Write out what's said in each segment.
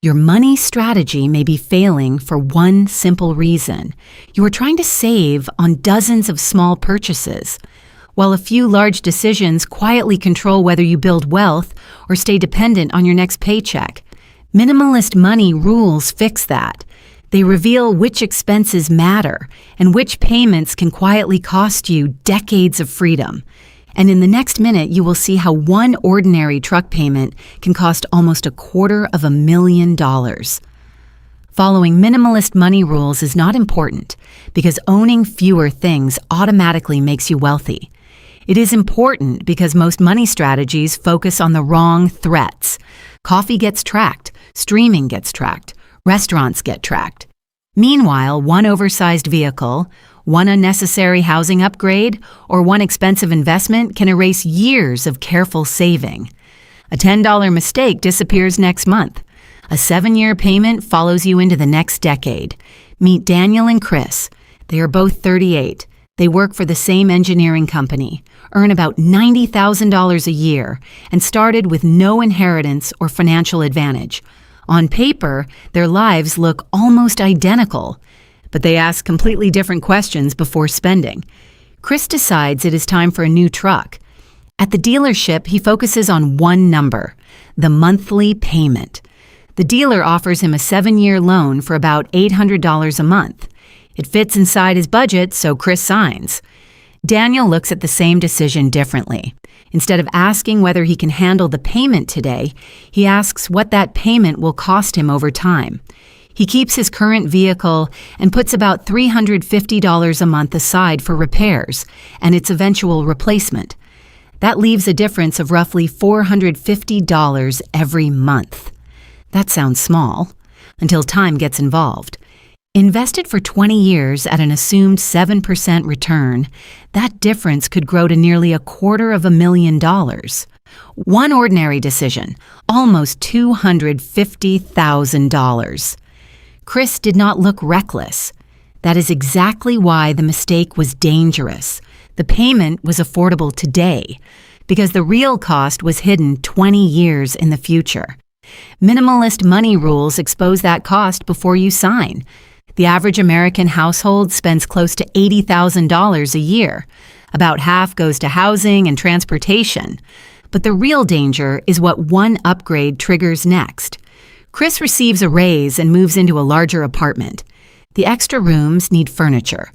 Your money strategy may be failing for one simple reason. You are trying to save on dozens of small purchases, while a few large decisions quietly control whether you build wealth or stay dependent on your next paycheck. Minimalist money rules fix that. They reveal which expenses matter and which payments can quietly cost you decades of freedom. And in the next minute, you will see how one ordinary truck payment can cost almost $250,000. Following minimalist money rules is not important because owning fewer things automatically makes you wealthy. It is important because most money strategies focus on the wrong threats. Coffee gets tracked, streaming gets tracked, restaurants get tracked. Meanwhile, one oversized vehicle, one unnecessary housing upgrade, or one expensive investment can erase years of careful saving. A $10 mistake disappears next month. A 7-year payment follows you into the next decade. Meet Daniel and Chris. They are both 38. They work for the same engineering company, earn about $90,000 a year, and started with no inheritance or financial advantage. On paper, their lives look almost identical, but they ask completely different questions before spending. Chris decides it is time for a new truck. At the dealership, he focuses on one number, the monthly payment. The dealer offers him a 7-year loan for about $800 a month. It fits inside his budget, so Chris signs. Daniel looks at the same decision differently. Instead of asking whether he can handle the payment today, he asks what that payment will cost him over time. He keeps his current vehicle and puts about $350 a month aside for repairs and its eventual replacement. That leaves a difference of roughly $450 every month. That sounds small, until time gets involved. Invested for 20 years at an assumed 7% return, that difference could grow to nearly $250,000. One ordinary decision, almost $250,000. Chris did not look reckless. That is exactly why the mistake was dangerous. The payment was affordable today, because the real cost was hidden 20 years in the future. Minimalist money rules expose that cost before you sign. The average American household spends close to $80,000 a year. About half goes to housing and transportation. But the real danger is what one upgrade triggers next. Chris receives a raise and moves into a larger apartment. The extra rooms need furniture.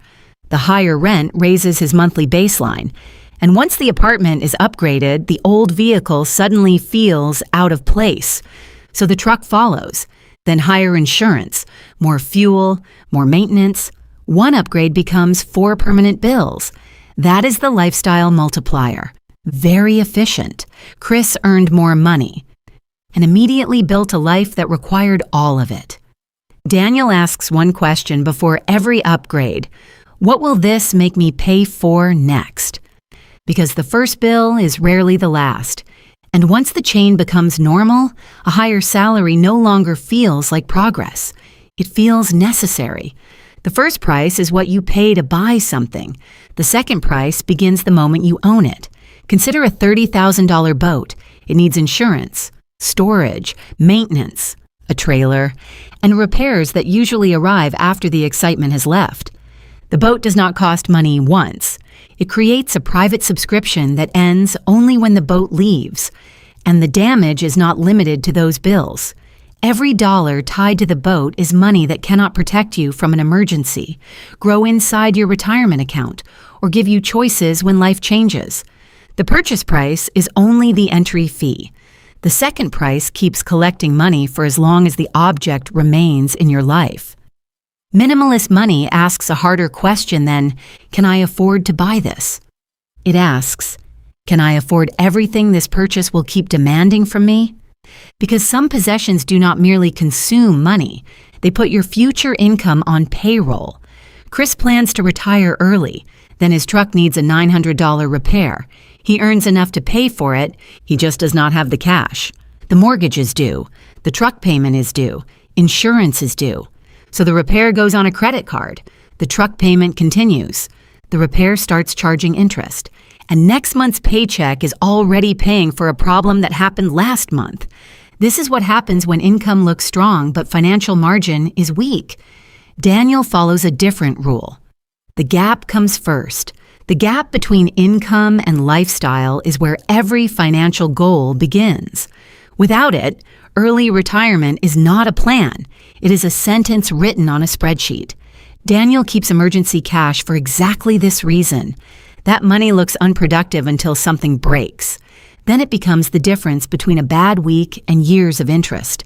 The higher rent raises his monthly baseline. And once the apartment is upgraded, the old vehicle suddenly feels out of place. So the truck follows. Then higher insurance, more fuel, more maintenance. One upgrade becomes 4 permanent bills. That is the lifestyle multiplier. Very efficient. Chris earned more money and immediately built a life that required all of it. Daniel asks one question before every upgrade. What will this make me pay for next? Because the first bill is rarely the last. And once the chain becomes normal, a higher salary no longer feels like progress. It feels necessary. The first price is what you pay to buy something. The second price begins the moment you own it. Consider a $30,000 boat. It needs insurance, storage, maintenance, a trailer, and repairs that usually arrive after the excitement has left. The boat does not cost money once. It creates a private subscription that ends only when the boat leaves. And the damage is not limited to those bills. Every dollar tied to the boat is money that cannot protect you from an emergency, grow inside your retirement account, or give you choices when life changes. The purchase price is only the entry fee. The second price keeps collecting money for as long as the object remains in your life. Minimalist money asks a harder question than, can I afford to buy this? It asks, can I afford everything this purchase will keep demanding from me? Because some possessions do not merely consume money, they put your future income on payroll. Chris plans to retire early, then his truck needs a $900 repair. He earns enough to pay for it, he just does not have the cash. The mortgage is due, the truck payment is due, insurance is due. So the repair goes on a credit card. The truck payment continues. The repair starts charging interest. And next month's paycheck is already paying for a problem that happened last month. This is what happens when income looks strong but financial margin is weak. Daniel follows a different rule. The gap comes first. The gap between income and lifestyle is where every financial goal begins. Without it, early retirement is not a plan. It is a sentence written on a spreadsheet. Daniel keeps emergency cash for exactly this reason. That money looks unproductive until something breaks. Then it becomes the difference between a bad week and years of interest.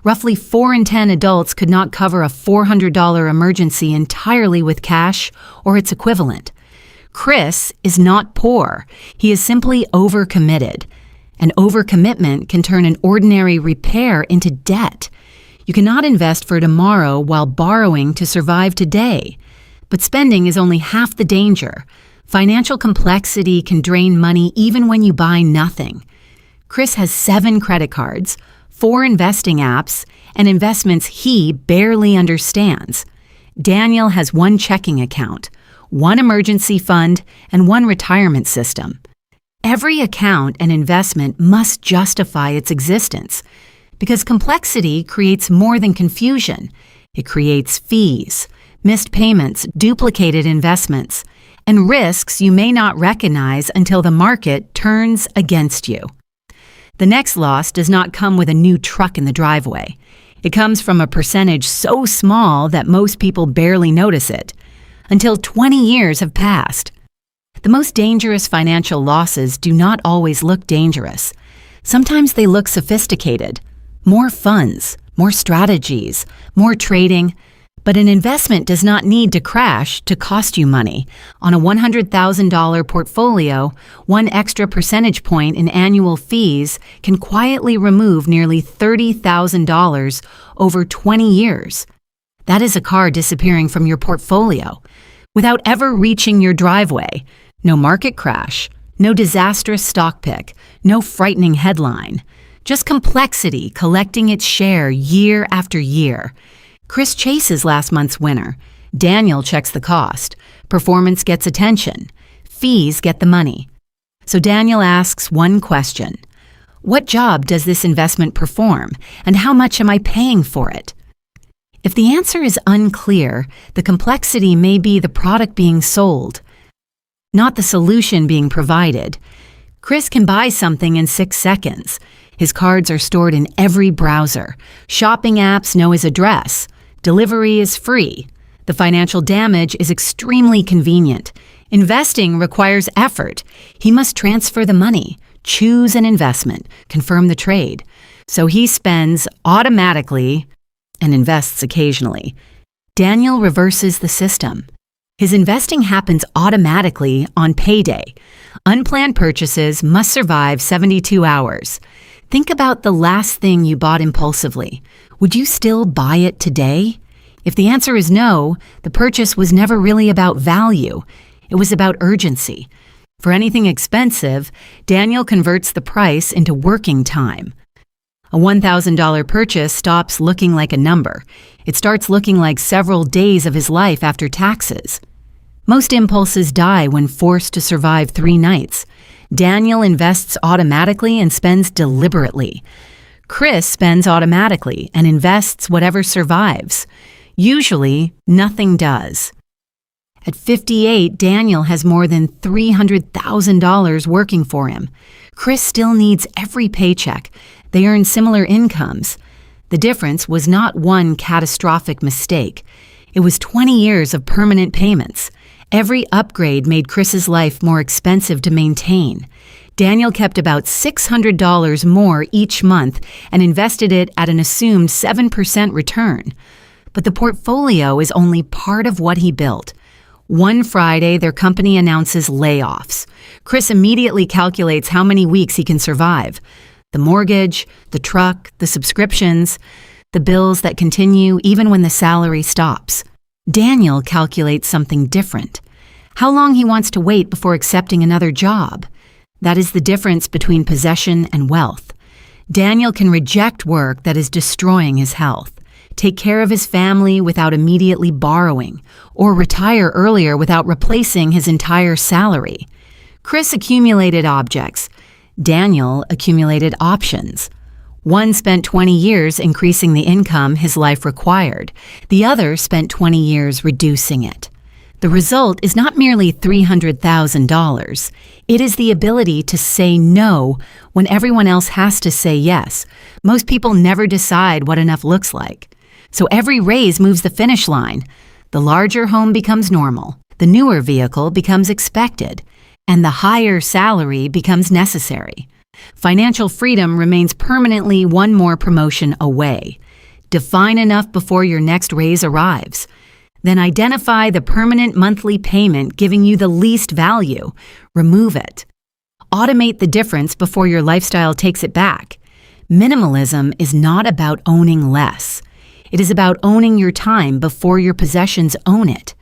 Roughly 4 in 10 adults could not cover a $400 emergency entirely with cash or its equivalent. Chris is not poor. He is simply overcommitted. An overcommitment can turn an ordinary repair into debt. You cannot invest for tomorrow while borrowing to survive today. But spending is only half the danger. Financial complexity can drain money even when you buy nothing. Chris has 7 credit cards, 4 investing apps, and investments he barely understands. Daniel has 1 checking account, 1 emergency fund, and 1 retirement system. Every account and investment must justify its existence because complexity creates more than confusion. It creates fees, missed payments, duplicated investments, and risks you may not recognize until the market turns against you. The next loss does not come with a new truck in the driveway. It comes from a percentage so small that most people barely notice it, until 20 years have passed. The most dangerous financial losses do not always look dangerous. Sometimes they look sophisticated. More funds, more strategies, more trading. But an investment does not need to crash to cost you money. On a $100,000 portfolio, 1 extra percentage point in annual fees can quietly remove nearly $30,000 over 20 years. That is a car disappearing from your portfolio without ever reaching your driveway. No market crash, no disastrous stock pick, no frightening headline. Just complexity collecting its share year after year. Chris chases last month's winner. Daniel checks the cost. Performance gets attention. Fees get the money. So Daniel asks one question. What job does this investment perform, and how much am I paying for it? If the answer is unclear, the complexity may be the product being sold, not the solution being provided. Chris can buy something in 6 seconds. His cards are stored in every browser. Shopping apps know his address. Delivery is free. The financial damage is extremely convenient. Investing requires effort. He must transfer the money, choose an investment, confirm the trade. So he spends automatically and invests occasionally. Daniel reverses the system. His investing happens automatically on payday. Unplanned purchases must survive 72 hours. Think about the last thing you bought impulsively. Would you still buy it today? If the answer is no, the purchase was never really about value. It was about urgency. For anything expensive, Daniel converts the price into working time. A $1,000 purchase stops looking like a number. It starts looking like several days of his life after taxes. Most impulses die when forced to survive 3 nights. Daniel invests automatically and spends deliberately. Chris spends automatically and invests whatever survives. Usually, nothing does. At 58, Daniel has more than $300,000 working for him. Chris still needs every paycheck. They earn similar incomes. The difference was not one catastrophic mistake. It was 20 years of permanent payments. Every upgrade made Chris's life more expensive to maintain. Daniel kept about $600 more each month and invested it at an assumed 7% return. But the portfolio is only part of what he built. One Friday, their company announces layoffs. Chris immediately calculates how many weeks he can survive. The mortgage, the truck, the subscriptions, the bills that continue even when the salary stops. Daniel calculates something different. How long he wants to wait before accepting another job. That is the difference between possession and wealth. Daniel can reject work that is destroying his health, take care of his family without immediately borrowing, or retire earlier without replacing his entire salary. Chris accumulated objects. Daniel accumulated options. One spent 20 years increasing the income his life required. The other spent 20 years reducing it. The result is not merely $300,000. It is the ability to say no when everyone else has to say yes. Most people never decide what enough looks like. So every raise moves the finish line. The larger home becomes normal. The newer vehicle becomes expected. And the higher salary becomes necessary. Financial freedom remains permanently one more promotion away. Define enough before your next raise arrives. Then identify the permanent monthly payment giving you the least value. Remove it. Automate the difference before your lifestyle takes it back. Minimalism is not about owning less. It is about owning your time before your possessions own it.